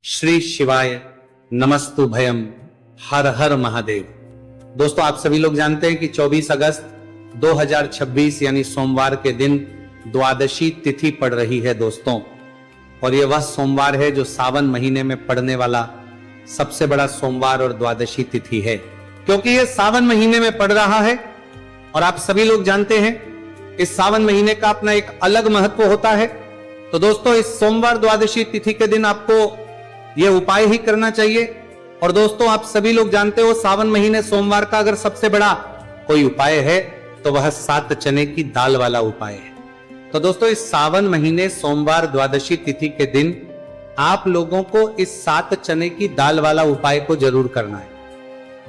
श्री शिवाय नमस्तु भयम, हर हर महादेव। दोस्तों, आप सभी लोग जानते हैं कि 24 अगस्त 2026 यानी सोमवार के दिन द्वादशी तिथि पड़ रही है दोस्तों। और यह वह सोमवार है जो सावन महीने में पड़ने वाला सबसे बड़ा सोमवार और द्वादशी तिथि है, क्योंकि यह सावन महीने में पड़ रहा है। और आप सभी लोग जानते हैं इस सावन महीने का अपना एक अलग महत्व होता है। तो दोस्तों, इस सोमवार द्वादशी तिथि के दिन आपको यह उपाय ही करना चाहिए। और दोस्तों, आप सभी लोग जानते हो सावन महीने सोमवार का अगर सबसे बड़ा कोई उपाय है तो वह 7 चने की दाल वाला उपाय है। तो दोस्तों, इस सावन महीने सोमवार द्वादशी तिथि के दिन आप लोगों को इस 7 चने की दाल वाला उपाय को जरूर करना है।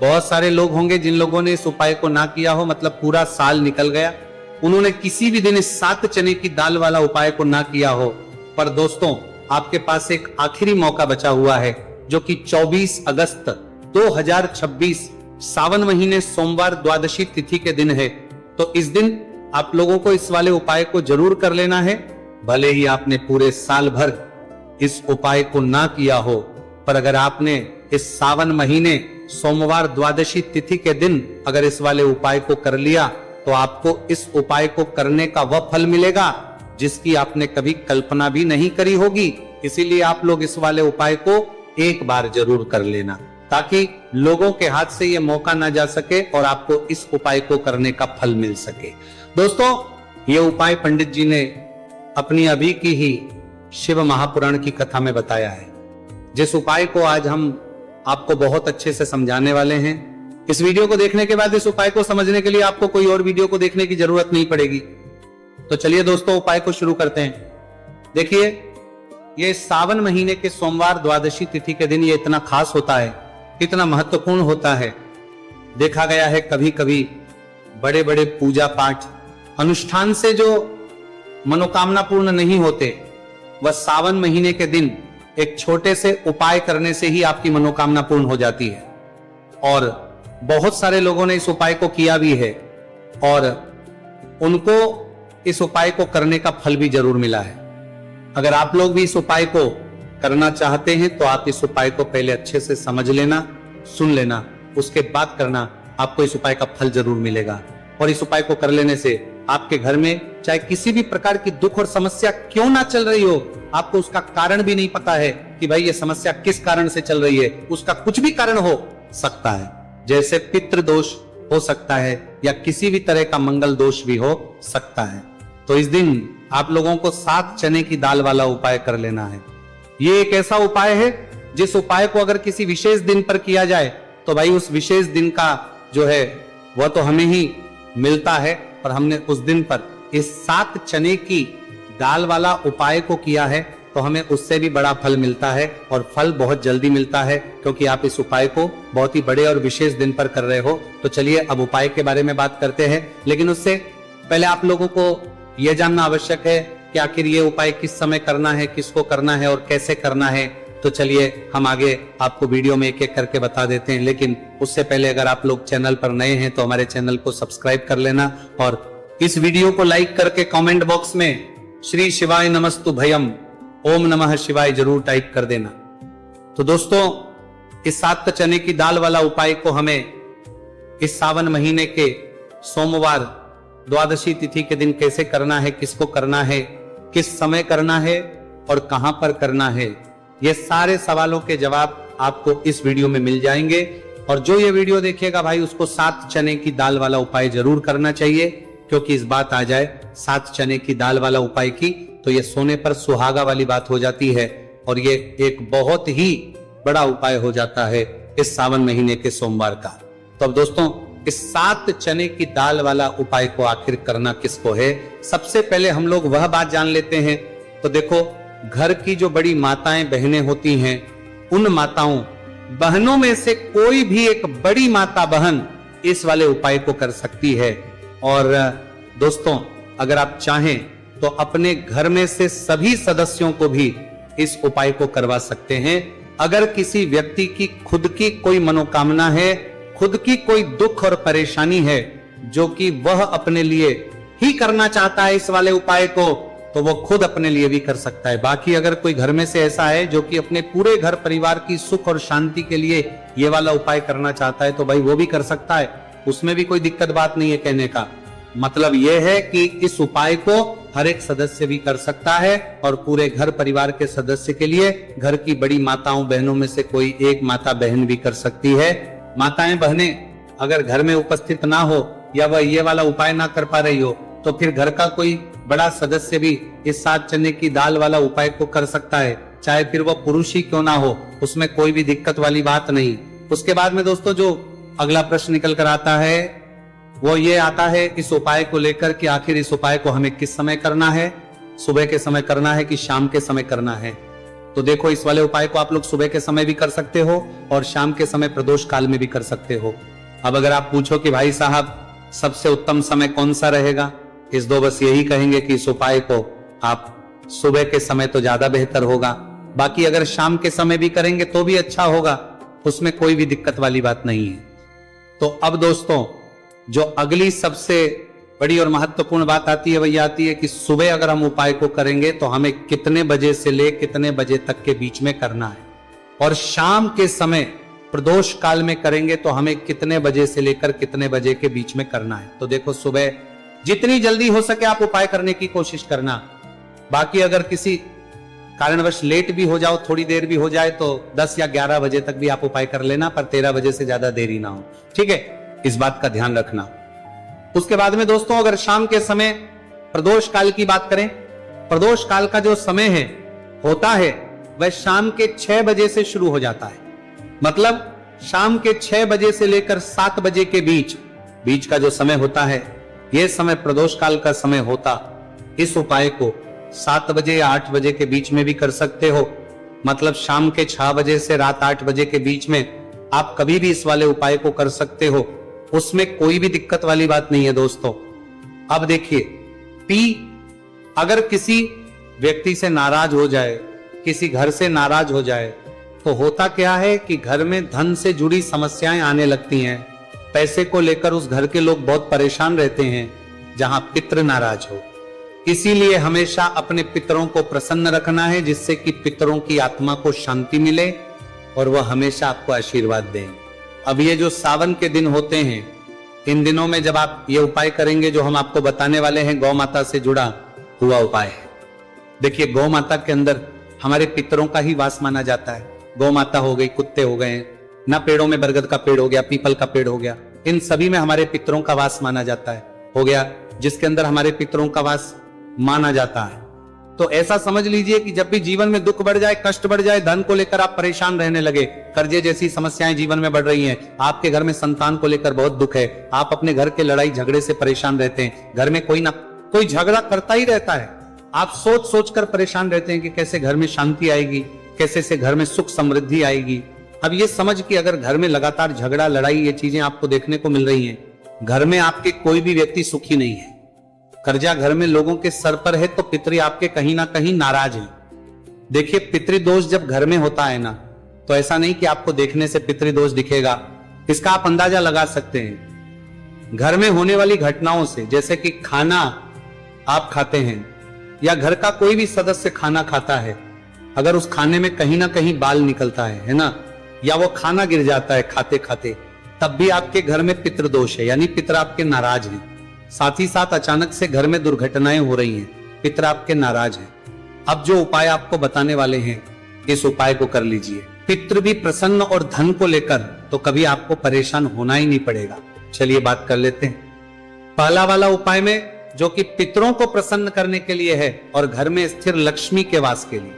बहुत सारे लोग होंगे जिन लोगों ने इस उपाय को ना किया हो, मतलब पूरा साल निकल गया, उन्होंने किसी भी दिन इस 7 चने की दाल वाला उपाय को ना किया हो। पर दोस्तों, आपके पास एक आखिरी मौका बचा हुआ है, जो कि 24 अगस्त 2026 सावन महीने सोमवार द्वादशी तिथि के दिन है। तो इस दिन आप लोगों को इस वाले उपाय को जरूर कर लेना है। भले ही आपने पूरे साल भर इस उपाय को ना किया हो, पर अगर आपने इस सावन महीने सोमवार द्वादशी तिथि के दिन अगर इस वाले उपाय को कर लिया तो आपको इस उपाय को करने का वह फल मिलेगा जिसकी आपने कभी कल्पना भी नहीं करी होगी। इसीलिए आप लोग इस वाले उपाय को एक बार जरूर कर लेना, ताकि लोगों के हाथ से यह मौका ना जा सके और आपको इस उपाय को करने का फल मिल सके। दोस्तों, यह उपाय पंडित जी ने अपनी अभी की ही शिव महापुराण की कथा में बताया है, जिस उपाय को आज हम आपको बहुत अच्छे से समझाने वाले हैं। इस वीडियो को देखने के बाद इस उपाय को समझने के लिए आपको कोई और वीडियो को देखने की जरूरत नहीं पड़ेगी। तो चलिए दोस्तों, उपाय को शुरू करते हैं। देखिए, ये सावन महीने के सोमवार द्वादशी तिथि के दिन ये इतना खास होता है, इतना महत्वपूर्ण होता है। देखा गया है कभी कभी बड़े बड़े पूजा पाठ अनुष्ठान से जो मनोकामना पूर्ण नहीं होते, वह सावन महीने के दिन एक छोटे से उपाय करने से ही आपकी मनोकामना पूर्ण हो जाती है। और बहुत सारे लोगों ने इस उपाय को किया भी है और उनको इस उपाय को करने का फल भी जरूर मिला है। अगर आप लोग भी इस उपाय को करना चाहते हैं तो आप इस उपाय को पहले अच्छे से समझ लेना, सुन लेना, उसके बाद करना, आपको इस उपाय का फल जरूर मिलेगा। और इस उपाय को कर लेने से आपके घर में चाहे किसी भी प्रकार की दुख और समस्या क्यों ना चल रही हो, आपको उसका कारण भी नहीं पता है कि भाई ये समस्या किस कारण से चल रही है, उसका कुछ भी कारण हो सकता है, जैसे पितृ दोष हो सकता है या किसी भी तरह का मंगल दोष भी हो सकता है। तो इस दिन आप लोगों को 7 चने की दाल वाला उपाय कर लेना है। ये एक ऐसा उपाय है जिस उपाय को अगर किसी विशेष दिन पर किया जाए तो भाई उस विशेष दिन का जो है वह तो हमें ही मिलता है, पर हमने उस दिन पर इस 7 चने की दाल वाला उपाय को किया है तो हमें उससे भी बड़ा फल मिलता है। और फल बहुत जल्दी मिलता है, क्योंकि आप इस उपाय को बहुत ही बड़े और विशेष दिन पर कर रहे हो। तो चलिए अब उपाय के बारे में बात करते हैं, लेकिन उससे पहले आप लोगों को यह जानना आवश्यक है कि आखिर ये उपाय किस समय करना है, किसको करना है और कैसे करना है। तो चलिए हम आगे आपको वीडियो में एक एक करके बता देते हैं, लेकिन उससे पहले अगर आप लोग चैनल पर नए हैं तो हमारे चैनल को सब्सक्राइब कर लेना और इस वीडियो को लाइक करके कमेंट बॉक्स में श्री शिवाय नमस्तु भयम, ओम नमः शिवाय जरूर टाइप कर देना। तो दोस्तों, इस 7 चने की दाल वाला उपाय को हमें इस सावन महीने के सोमवार द्वादशी तिथि के दिन कैसे करना है, किसको करना है, किस समय करना है और कहां पर करना है, ये सारे सवालों के जवाब आपको इस वीडियो में मिल जाएंगे। और जो ये वीडियो देखेगा भाई उसको 7 चने की दाल वाला उपाय जरूर करना चाहिए, क्योंकि इस बात आ जाए 7 चने की दाल वाला उपाय की तो ये सोने पर सुहागा वाली बात हो जाती है और ये एक बहुत ही बड़ा उपाय हो जाता है इस सावन महीने के सोमवार का। तो अब दोस्तों, इस 7 चने की दाल वाला उपाय को आखिर करना किसको है, सबसे पहले हम लोग वह बात जान लेते हैं। तो देखो, घर की जो बड़ी माताएं बहनें होती हैं, उन माताओं बहनों में से कोई भी एक बड़ी माता बहन इस वाले उपाय को कर सकती है। और दोस्तों, अगर आप चाहें तो अपने घर में से सभी सदस्यों को भी इस उपाय को करवा सकते हैं। अगर किसी व्यक्ति की खुद की कोई मनोकामना है, खुद की कोई दुख और परेशानी है जो कि वह अपने लिए ही करना चाहता है इस वाले उपाय को, तो वो खुद अपने लिए भी कर सकता है। बाकी अगर कोई घर में से ऐसा है जो कि अपने पूरे घर परिवार की सुख और शांति के लिए ये वाला उपाय करना चाहता है तो भाई वो भी कर सकता है, उसमें भी कोई दिक्कत बात नहीं है। कहने का मतलब ये है कि इस उपाय को हर एक सदस्य भी कर सकता है और पूरे घर परिवार के सदस्य के लिए घर की बड़ी माताओं बहनों में से कोई एक माता बहन भी कर सकती है। माताएं बहनें अगर घर में उपस्थित ना हो या वह ये वाला उपाय ना कर पा रही हो तो फिर घर का कोई बड़ा सदस्य भी इस 7 चने की दाल वाला उपाय को कर सकता है, चाहे फिर वह पुरुष ही क्यों ना हो, उसमें कोई भी दिक्कत वाली बात नहीं। उसके बाद में दोस्तों जो अगला प्रश्न निकल कर आता है वो ये आता है इस उपाय को लेकर कि आखिर इस उपाय को हमें किस समय करना है, सुबह के समय करना है कि शाम के समय करना है। तो देखो इस वाले उपाय को आप लोग सुबह के समय भी कर सकते हो और शाम के समय प्रदोष काल में भी कर सकते हो। अब अगर आप पूछो कि भाई साहब सबसे उत्तम समय कौन सा रहेगा, इस दो बस यही कहेंगे कि इस उपाय को आप सुबह के समय तो ज्यादा बेहतर होगा, बाकी अगर शाम के समय भी करेंगे तो भी अच्छा होगा, उसमें कोई भी दिक्कत वाली बात नहीं है। तो अब दोस्तों जो अगली सबसे बड़ी और महत्वपूर्ण बात आती है वही आती है कि सुबह अगर हम उपाय को करेंगे तो हमें कितने बजे से ले कितने बजे तक के बीच में करना है, और शाम के समय प्रदोष काल में करेंगे तो हमें कितने बजे से लेकर कितने बजे के बीच में करना है। तो देखो सुबह जितनी जल्दी हो सके आप उपाय करने की कोशिश करना, बाकी अगर किसी कारणवश लेट भी हो जाओ, थोड़ी देर भी हो जाए तो 10 या 11 बजे तक भी आप उपाय कर लेना, पर 13 बजे से ज्यादा देरी ना हो, ठीक है, इस बात का ध्यान रखना। उसके बाद में दोस्तों अगर शाम के समय प्रदोष काल की बात करें, प्रदोष काल का जो समय है होता है वह शाम के 6 बजे से शुरू हो जाता है। मतलब शाम के 6 बजे से लेकर 7 बजे के बीच का जो समय होता है यह समय प्रदोष काल का समय होता। इस उपाय को 7 बजे या 8 बजे के बीच में भी कर सकते हो, मतलब शाम के 6 बजे से रात 8 बजे के बीच में आप कभी भी इस वाले उपाय को कर सकते हो, उसमें कोई भी दिक्कत वाली बात नहीं है दोस्तों। अब देखिए अगर किसी व्यक्ति से नाराज हो जाए, किसी घर से नाराज हो जाए तो होता क्या है कि घर में धन से जुड़ी समस्याएं आने लगती हैं, पैसे को लेकर उस घर के लोग बहुत परेशान रहते हैं जहां पितृ नाराज हो। इसीलिए हमेशा अपने पितरों को प्रसन्न रखना है जिससे कि पितरों की आत्मा को शांति मिले और वह हमेशा आपको आशीर्वाद दें। अब ये जो सावन के दिन होते हैं, इन दिनों में जब आप ये उपाय करेंगे जो हम आपको बताने वाले हैं गौ माता से जुड़ा हुआ उपाय है। देखिए गौ माता के अंदर हमारे पितरों का ही वास माना जाता है। गौ माता हो गई, कुत्ते हो गए ना, पेड़ों में बरगद का पेड़ हो गया, पीपल का पेड़ हो गया, इन सभी में हमारे पितरों का वास माना जाता है, हो गया जिसके अंदर हमारे पितरों का वास माना जाता है। तो ऐसा समझ लीजिए कि जब भी जीवन में दुख बढ़ जाए, कष्ट बढ़ जाए, धन को लेकर आप परेशान रहने लगे, कर्जे जैसी समस्याएं जीवन में बढ़ रही हैं, आपके घर में संतान को लेकर बहुत दुख है, आप अपने घर के लड़ाई झगड़े से परेशान रहते हैं, घर में कोई ना कोई झगड़ा करता ही रहता है, आप सोच सोच कर परेशान रहते हैं कि कैसे घर में शांति आएगी, कैसे से घर में सुख समृद्धि आएगी। अब ये समझ कि अगर घर में लगातार झगड़ा लड़ाई ये चीजें आपको देखने को मिल रही हैं, घर में आपके कोई भी व्यक्ति सुखी नहीं है, कर्जा घर में लोगों के सर पर है तो पितृ आपके कहीं ना कहीं नाराज हैं। देखिए पितृदोष जब घर में होता है ना तो ऐसा नहीं कि आपको देखने से पितृदोष दिखेगा, इसका आप अंदाजा लगा सकते हैं घर में होने वाली घटनाओं से। जैसे कि खाना आप खाते हैं या घर का कोई भी सदस्य खाना खाता है, अगर उस खाने में कहीं ना कहीं बाल निकलता है ना, या वो खाना गिर जाता है खाते खाते, तब भी आपके घर में पितृदोष है, यानी पितर आपके नाराज हैं। साथ ही साथ अचानक से घर में दुर्घटनाएं हो रही हैं, पितर आपके नाराज हैं। अब जो उपाय आपको बताने वाले हैं इस उपाय को कर लीजिए, पितृ भी प्रसन्न और धन को लेकर तो कभी आपको परेशान होना ही नहीं पड़ेगा। चलिए बात कर लेते हैं पहला वाला उपाय में, जो कि पितरों को प्रसन्न करने के लिए है और घर में स्थिर लक्ष्मी के वास के लिए।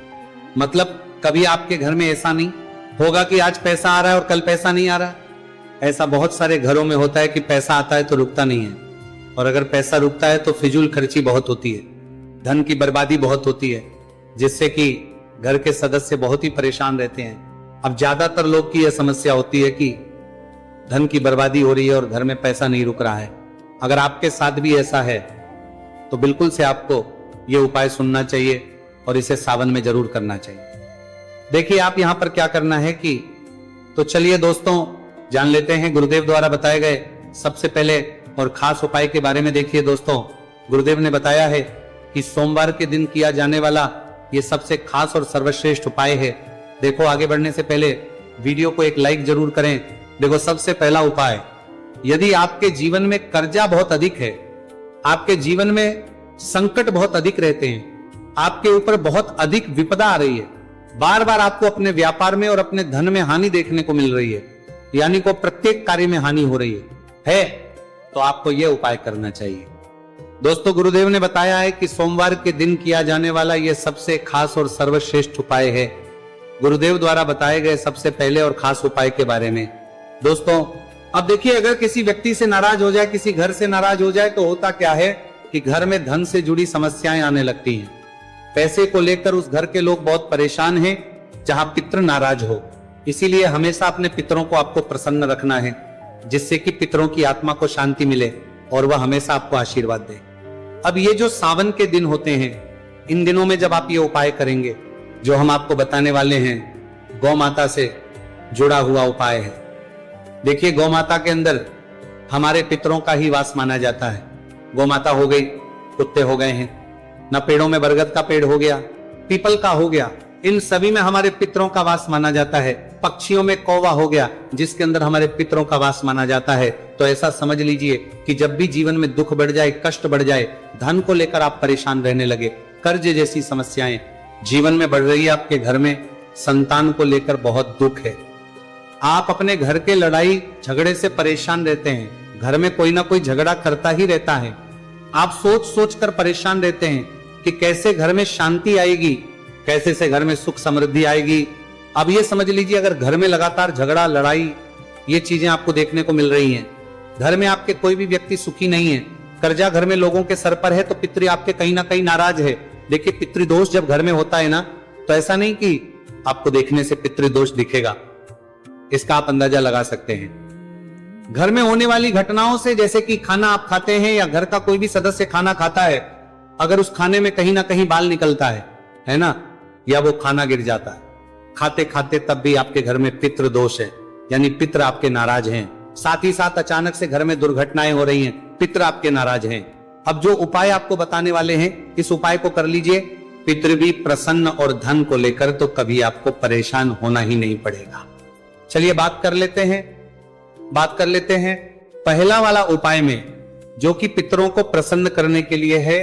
मतलब कभी आपके घर में ऐसा नहीं होगा कि आज पैसा आ रहा है और कल पैसा नहीं आ रहा। ऐसा बहुत सारे घरों में होता है कि पैसा आता है तो रुकता नहीं है, और अगर पैसा रुकता है तो फिजूल खर्ची बहुत होती है, धन की बर्बादी बहुत होती है, जिससे कि घर के सदस्य बहुत ही परेशान रहते हैं। अब ज्यादातर लोग की यह समस्या होती है कि धन की बर्बादी हो रही है और घर में पैसा नहीं रुक रहा है। अगर आपके साथ भी ऐसा है तो बिल्कुल से आपको यह उपाय सुनना चाहिए और इसे सावन में जरूर करना चाहिए। देखिए आप यहां पर क्या करना है कि, तो चलिए दोस्तों जान लेते हैं गुरुदेव द्वारा बताए गए सबसे पहले और खास उपाय के बारे में। देखिए दोस्तों गुरुदेव ने बताया है कि सोमवार के दिन किया जाने वाला ये सबसे खास और सर्वश्रेष्ठ उपाय है। देखो, आगे बढ़ने से पहले वीडियो को एक लाइक जरूर करें। देखो, सबसे पहला उपाय, यदि आपके जीवन में कर्जा बहुत अधिक है, आपके जीवन में संकट बहुत अधिक रहते हैं, आपके ऊपर बहुत अधिक विपदा आ रही है, बार बार आपको अपने व्यापार में और अपने धन में हानि देखने को मिल रही है, यानी को प्रत्येक कार्य में हानि हो रही है तो आपको यह उपाय करना चाहिए। दोस्तों, गुरुदेव ने बताया है कि सोमवार के दिन किया जाने वाला यह सबसे खास और सर्वश्रेष्ठ उपाय है। गुरुदेव द्वारा बताए गए सबसे पहले और खास उपाय के बारे में दोस्तों, अब देखिए, अगर किसी व्यक्ति से नाराज हो जाए, किसी घर से नाराज हो जाए, तो होता क्या है कि घर में धन से जुड़ी समस्याएं आने लगती हैं। पैसे को लेकर उस घर के लोग बहुत परेशान हैं जहां पितृ नाराज हो। इसीलिए हमेशा अपने पितरों को आपको प्रसन्न रखना है, जिससे कि पितरों की आत्मा को शांति मिले और वह हमेशा आपको आशीर्वाद दे। अब ये जो सावन के दिन होते हैं, इन दिनों में जब आप ये उपाय करेंगे, जो हम आपको बताने वाले हैं, गौ माता से जुड़ा हुआ उपाय है। देखिए, गौ माता के अंदर हमारे पितरों का ही वास माना जाता है। गौ माता हो गई, कुत्ते हो गए हैं, न पेड़ों में बरगद का पेड़ हो गया, पीपल का हो गया, इन सभी में हमारे पितरों का वास माना जाता है। पक्षियों में कौवा हो गया, जिसके अंदर हमारे पितरों का वास माना जाता है। तो ऐसा समझ लीजिए कि जब भी जीवन में दुख बढ़ जाए, कष्ट बढ़ जाए, धन को लेकर आप परेशान रहने लगे, कर्ज जैसी समस्याएं जीवन में बढ़ रही है, आपके घर में संतान को लेकर बहुत दुख है, आप अपने घर के लड़ाई झगड़े से परेशान रहते हैं, घर में कोई ना कोई झगड़ा करता ही रहता है, आप सोच सोच कर परेशान रहते हैं कि कैसे घर में शांति आएगी, कैसे से घर में सुख समृद्धि आएगी। अब ये समझ लीजिए, अगर घर में लगातार झगड़ा, लड़ाई, ये चीजें आपको देखने को मिल रही हैं, घर में आपके कोई भी व्यक्ति सुखी नहीं है, कर्जा घर में लोगों के सर पर है, तो पितृ आपके कहीं ना कहीं नाराज है। देखिए, पितृदोष जब घर में होता है ना, तो ऐसा नहीं कि आपको देखने से पितृदोष दिखेगा, इसका आप अंदाजा लगा सकते हैं। घर में होने वाली घटनाओं से, जैसे कि खाना आप खाते हैं या घर का कोई भी सदस्य खाना खाता है, अगर उस खाने में कहीं ना कहीं बाल निकलता है ना, या वो खाना गिर जाता है खाते खाते, तब भी आपके घर में पितृ दोष है, यानी पितृ आपके नाराज हैं। साथ ही साथ अचानक से घर में दुर्घटनाएं हो रही हैं, पितृ आपके नाराज हैं। अब जो उपाय आपको बताने वाले हैं, इस उपाय को कर लीजिए, पितृ भी प्रसन्न और धन को लेकर तो कभी आपको परेशान होना ही नहीं पड़ेगा। चलिए बात कर लेते हैं पहला वाला उपाय में, जो कि पितरों को प्रसन्न करने के लिए है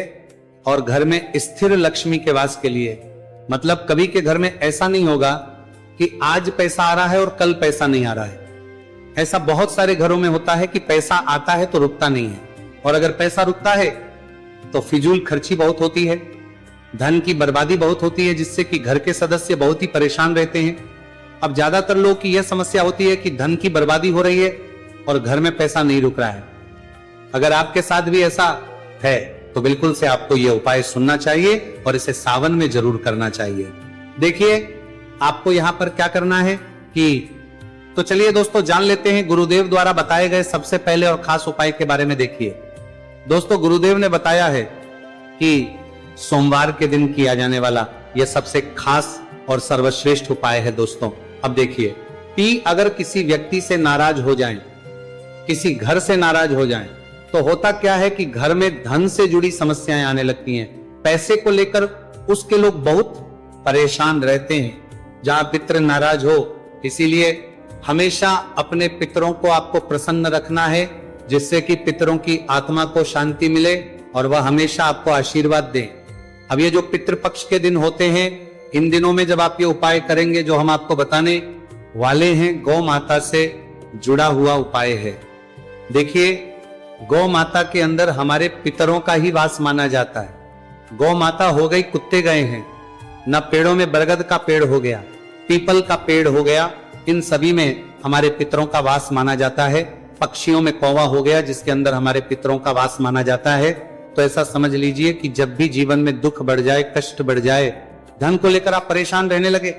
और घर में स्थिर लक्ष्मी के वास के लिए। मतलब कभी के घर में ऐसा नहीं होगा कि आज पैसा आ रहा है और कल पैसा नहीं आ रहा है। ऐसा बहुत सारे घरों में होता है कि पैसा आता है तो रुकता नहीं है, और अगर पैसा रुकता है तो फिजूल खर्ची बहुत होती है, धन की बर्बादी बहुत होती है, जिससे कि घर के सदस्य बहुत ही परेशान रहते हैं। अब ज्यादातर लोग की यह समस्या होती है कि धन की बर्बादी हो रही है और घर में पैसा नहीं रुक रहा है। अगर आपके साथ भी ऐसा है तो बिल्कुल से आपको यह उपाय सुनना चाहिए और इसे सावन में जरूर करना चाहिए। देखिए, आपको यहां पर क्या करना है कि, तो चलिए दोस्तों जान लेते हैं गुरुदेव द्वारा बताए गए सबसे पहले और खास उपाय के बारे में। देखिए दोस्तों, गुरुदेव ने बताया है कि सोमवार के दिन किया जाने वाला यह सबसे खास और सर्वश्रेष्ठ उपाय है। दोस्तों अब देखिए कि अगर किसी व्यक्ति से नाराज हो जाएं, किसी घर से नाराज हो जाएं, तो होता क्या है कि घर में धन से जुड़ी समस्याएं आने लगती हैं, पैसे को लेकर उसके लोग बहुत परेशान रहते हैं जहां पितृ नाराज हो। इसीलिए हमेशा अपने पितरों को आपको प्रसन्न रखना है, जिससे कि पितरों की आत्मा को शांति मिले और वह हमेशा आपको आशीर्वाद दें। अब ये जो पितृपक्ष के दिन होते हैं, इन दिनों में जब आप ये उपाय करेंगे जो हम आपको बताने वाले हैं, गौ माता से जुड़ा हुआ उपाय है। देखिए, गौ माता के अंदर हमारे पितरों का ही वास माना जाता है। गौ माता हो गई, कुत्ते गए हैं, न पेड़ों में बरगद का पेड़ हो गया, पीपल का पेड़ हो गया, इन सभी में हमारे पितरों का वास माना जाता है। पक्षियों में कौवा हो गया, जिसके अंदर हमारे पितरों का वास माना जाता है। तो ऐसा समझ लीजिए कि जब भी जीवन में दुख बढ़ जाए, कष्ट बढ़ जाए, धन को लेकर आप परेशान रहने लगे,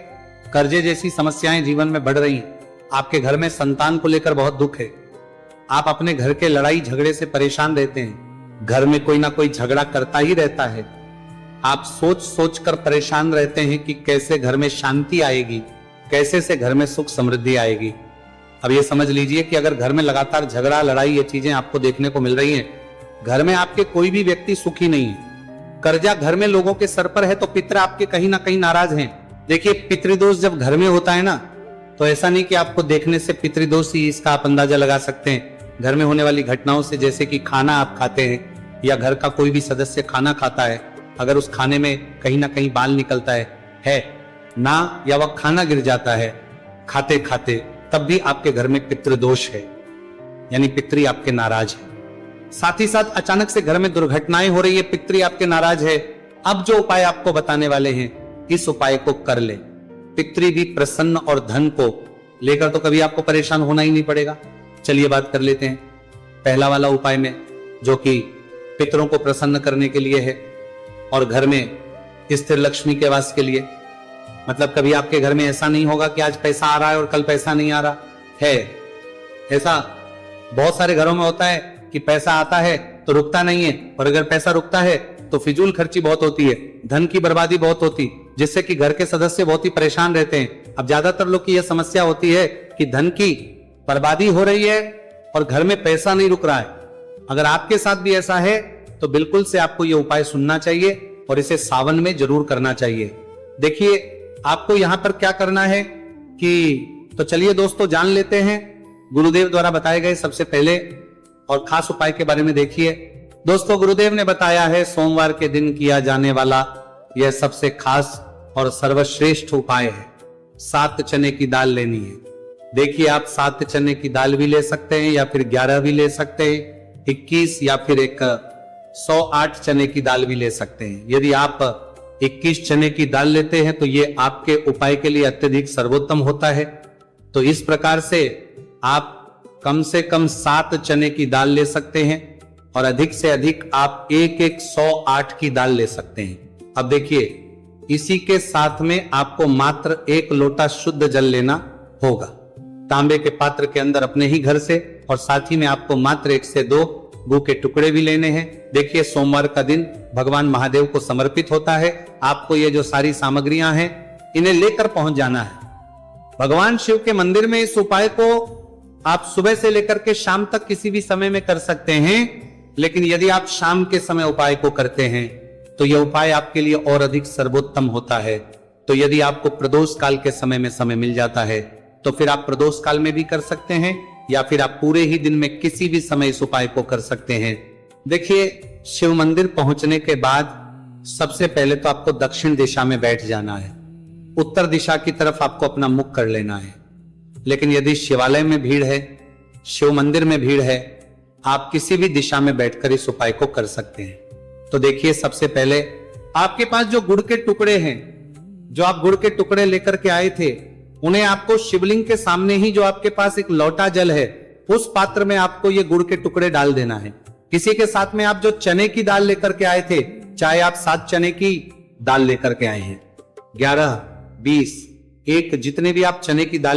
कर्जे जैसी समस्याएं जीवन में बढ़ रही हैं, आपके घर में संतान को लेकर बहुत दुख है, आप अपने घर के लड़ाई झगड़े से परेशान रहते हैं, घर में कोई ना कोई झगड़ा करता ही रहता है, आप सोच सोच कर परेशान रहते हैं कि कैसे घर में शांति आएगी, कैसे से घर में सुख समृद्धि आएगी। अब ये समझ लीजिए कि अगर घर में लगातार झगड़ा, लड़ाई, ये चीजें आपको देखने को मिल रही हैं, घर में आपके कोई भी व्यक्ति सुखी नहीं है, कर्जा घर में लोगों के सर पर है तो पितर आपके कहीं ना कहीं नाराज हैं। देखिए, पितृदोष जब घर में होता है ना, तो ऐसा नहीं कि आपको देखने से पितृदोष ही इसका आप अंदाजा लगा सकते हैं। घर में होने वाली घटनाओं से, जैसे कि खाना आप खाते हैं या घर का कोई भी सदस्य खाना खाता है, अगर उस खाने में कहीं ना कहीं बाल निकलता है ना, या वह खाना गिर जाता है खाते खाते, तब भी आपके घर में पितृदोष है, यानी पितृ आपके नाराज है। साथ ही साथ अचानक से घर में दुर्घटनाएं हो रही है, पितृ आपके नाराज है। अब जो उपाय आपको बताने वाले हैं, इस उपाय को कर ले, पितृ भी प्रसन्न और धन को लेकर तो कभी आपको परेशान होना ही नहीं पड़ेगा। चलिए बात कर लेते हैं पहला वाला उपाय में, जो कि पितरों को प्रसन्न करने के लिए है और घर में स्थिर लक्ष्मी के वास के लिए। मतलब कभी आपके घर में ऐसा नहीं होगा कि आज पैसा आ रहा है और कल पैसा नहीं आ रहा है। ऐसा बहुत सारे घरों में होता है कि पैसा आता है तो रुकता नहीं है, और अगर पैसा रुकता है तो फिजूल खर्ची बहुत होती है, धन की बर्बादी बहुत होती, जिससे कि घर के सदस्य बहुत ही परेशान रहते हैं। अब ज्यादातर लोग की यह समस्या होती है कि धन की बर्बादी हो रही है और घर में पैसा नहीं रुक रहा है। अगर आपके साथ भी ऐसा है तो बिल्कुल से आपको यह उपाय सुनना चाहिए और इसे सावन में जरूर करना चाहिए। देखिए, आपको यहां पर क्या करना है कि, तो चलिए दोस्तों जान लेते हैं गुरुदेव द्वारा बताए गए सबसे पहले और खास उपाय के बारे में। देखिए दोस्तों, गुरुदेव ने बताया है सोमवार के दिन किया जाने वाला यह सबसे खास और सर्वश्रेष्ठ उपाय है। 7 चने की दाल लेनी है। देखिए, आप 7 चने की दाल भी ले सकते हैं या फिर 11 भी ले सकते हैं, 21 या फिर 108 चने की दाल भी ले सकते हैं। यदि आप 21 चने की दाल लेते हैं तो ये आपके उपाय के लिए अत्यधिक सर्वोत्तम होता है। तो इस प्रकार से आप कम से कम 7 चने की दाल ले सकते हैं और अधिक से अधिक आप 108 की दाल ले सकते हैं। अब देखिए, इसी के साथ में आपको मात्र 1 लोटा शुद्ध जल लेना होगा, तांबे के पात्र के अंदर अपने ही घर से, और साथ ही में आपको मात्र 1 से 2 गू के टुकड़े भी लेने हैं। देखिए, सोमवार का दिन भगवान महादेव को समर्पित होता है। आपको ये जो सारी सामग्रियां हैं, इन्हें लेकर पहुंच जाना है भगवान शिव के मंदिर में। इस उपाय को आप सुबह से लेकर के शाम तक किसी भी समय में कर सकते हैं, लेकिन यदि आप शाम के समय उपाय को करते हैं तो यह उपाय आपके लिए और अधिक सर्वोत्तम होता है। तो यदि आपको प्रदोष काल के समय में समय मिल जाता है तो फिर आप प्रदोष काल में भी कर सकते हैं, या फिर आप पूरे ही दिन में किसी भी समय इस उपाय को कर सकते हैं। देखिए, शिव मंदिर पहुंचने के बाद सबसे पहले तो आपको दक्षिण दिशा में बैठ जाना है। उत्तर दिशा की तरफ आपको अपना मुख कर लेना है। लेकिन यदि शिवालय में भीड़ है, शिव मंदिर में भीड़ है, आप किसी भी दिशा में बैठकर इस उपाय को कर सकते हैं। तो देखिए, सबसे पहले आपके पास जो गुड़ के टुकड़े हैं, जो आप गुड़ के टुकड़े लेकर के आए थे, उन्हें आपको शिवलिंग के सामने ही जो आपके पास एक लोटा जल है, उस पात्र में आपको ये गुड़ के टुकड़े डाल देना है। किसी के साथ में आप जो चने की दाल लेकर के आए थे, चाहे आप 7 चने की दाल लेकर के आए हैं, 11, 20, 1, जितने भी आप चने की दाल